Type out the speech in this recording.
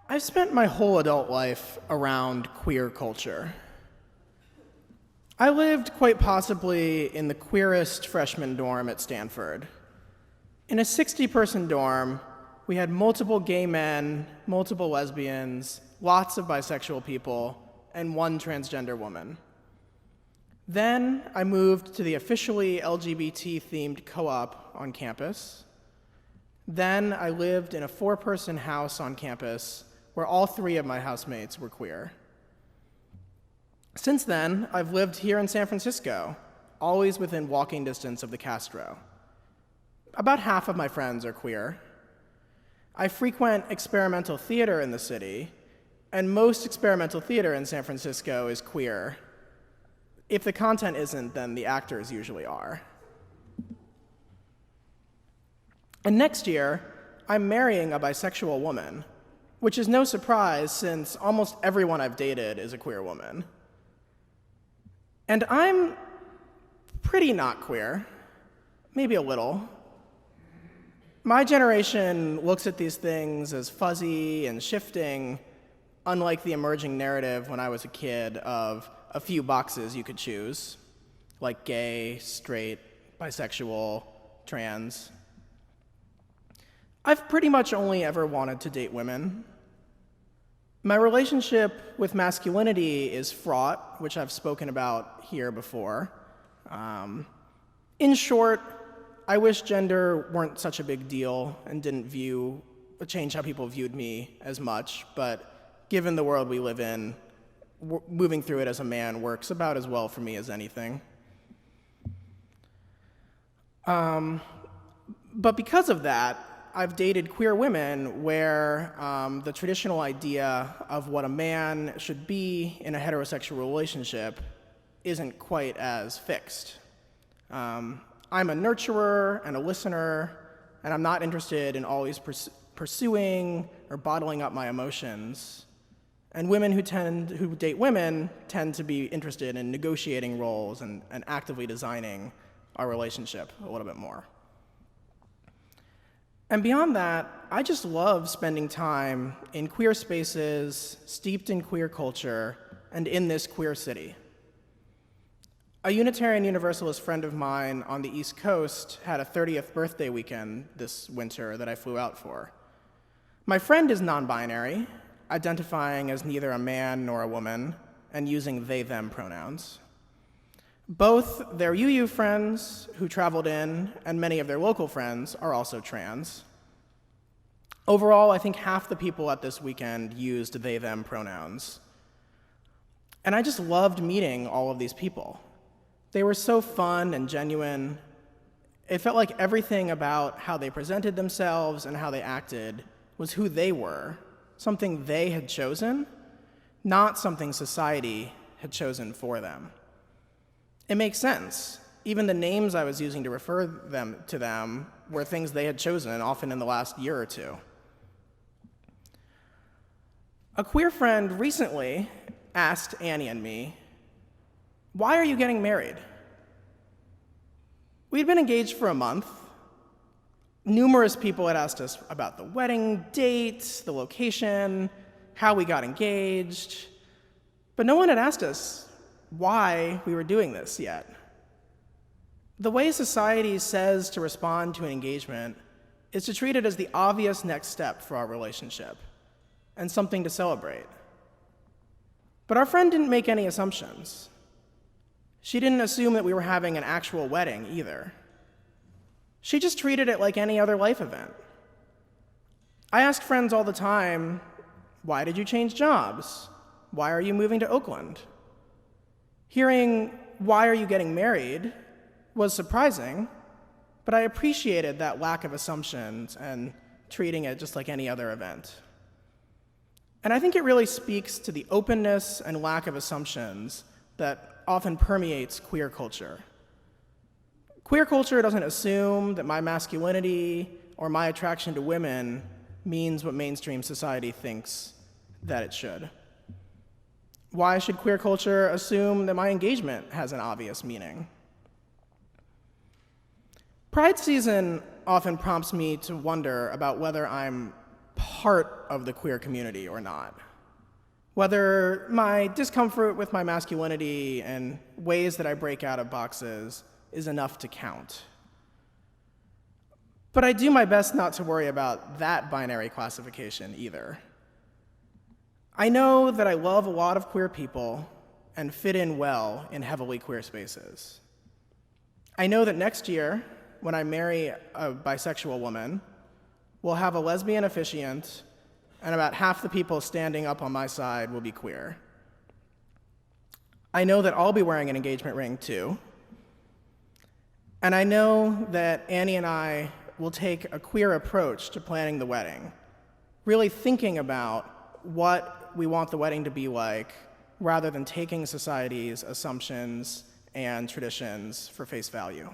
I've spent my whole adult life around queer culture. I lived quite possibly in the queerest freshman dorm at Stanford. In a 60-person dorm, we had multiple gay men, multiple lesbians, lots of bisexual people, and one transgender woman. Then I moved to the officially LGBT-themed co-op on campus. Then I lived in a 4-person house on campus where all 3 of my housemates were queer. Since then, I've lived here in San Francisco, always within walking distance of the Castro. About half of my friends are queer. I frequent experimental theater in the city, and most experimental theater in San Francisco is queer. If the content isn't, then the actors usually are. And next year, I'm marrying a bisexual woman, which is no surprise since almost everyone I've dated is a queer woman. And I'm pretty not queer, maybe a little. My generation looks at these things as fuzzy and shifting, unlike the emerging narrative when I was a kid of a few boxes you could choose, like gay, straight, bisexual, trans. I've pretty much only ever wanted to date women. My relationship with masculinity is fraught, which I've spoken about here before. In short, I wish gender weren't such a big deal and didn't change how people viewed me as much, but given the world we live in, moving through it as a man works about as well for me as anything. But because of that, I've dated queer women where the traditional idea of what a man should be in a heterosexual relationship isn't quite as fixed. I'm a nurturer and a listener, and I'm not interested in always pursuing or bottling up my emotions. And women who date women tend to be interested in negotiating roles and actively designing our relationship a little bit more. And beyond that, I just love spending time in queer spaces, steeped in queer culture, and in this queer city. A Unitarian Universalist friend of mine on the East Coast had a 30th birthday weekend this winter that I flew out for. My friend is non-binary, identifying as neither a man nor a woman, and using they/them pronouns. Both their UU friends who traveled in and many of their local friends are also trans. Overall, I think half the people at this weekend used they/them pronouns. And I just loved meeting all of these people. They were so fun and genuine. It felt like everything about how they presented themselves and how they acted was who they were, something they had chosen, not something society had chosen for them. It makes sense. Even the names I was using to refer to them were things they had chosen, often in the last year or two. A queer friend recently asked Annie and me, "Why are you getting married?" We'd been engaged for a month. Numerous people had asked us about the wedding date, the location, how we got engaged, but no one had asked us why we were doing this yet. The way society says to respond to an engagement is to treat it as the obvious next step for our relationship and something to celebrate. But our friend didn't make any assumptions. She didn't assume that we were having an actual wedding either. She just treated it like any other life event. I ask friends all the time, "Why did you change jobs? Why are you moving to Oakland?" Hearing, "Why are you getting married?" was surprising, but I appreciated that lack of assumptions and treating it just like any other event. And I think it really speaks to the openness and lack of assumptions that often permeates queer culture. Queer culture doesn't assume that my masculinity or my attraction to women means what mainstream society thinks that it should. Why should queer culture assume that my engagement has an obvious meaning? Pride season often prompts me to wonder about whether I'm part of the queer community or not. Whether my discomfort with my masculinity and ways that I break out of boxes is enough to count. But I do my best not to worry about that binary classification either. I know that I love a lot of queer people and fit in well in heavily queer spaces. I know that next year, when I marry a bisexual woman, we'll have a lesbian officiant, and about half the people standing up on my side will be queer. I know that I'll be wearing an engagement ring too, and I know that Annie and I will take a queer approach to planning the wedding, really thinking about what we want the wedding to be like, rather than taking society's assumptions and traditions for face value.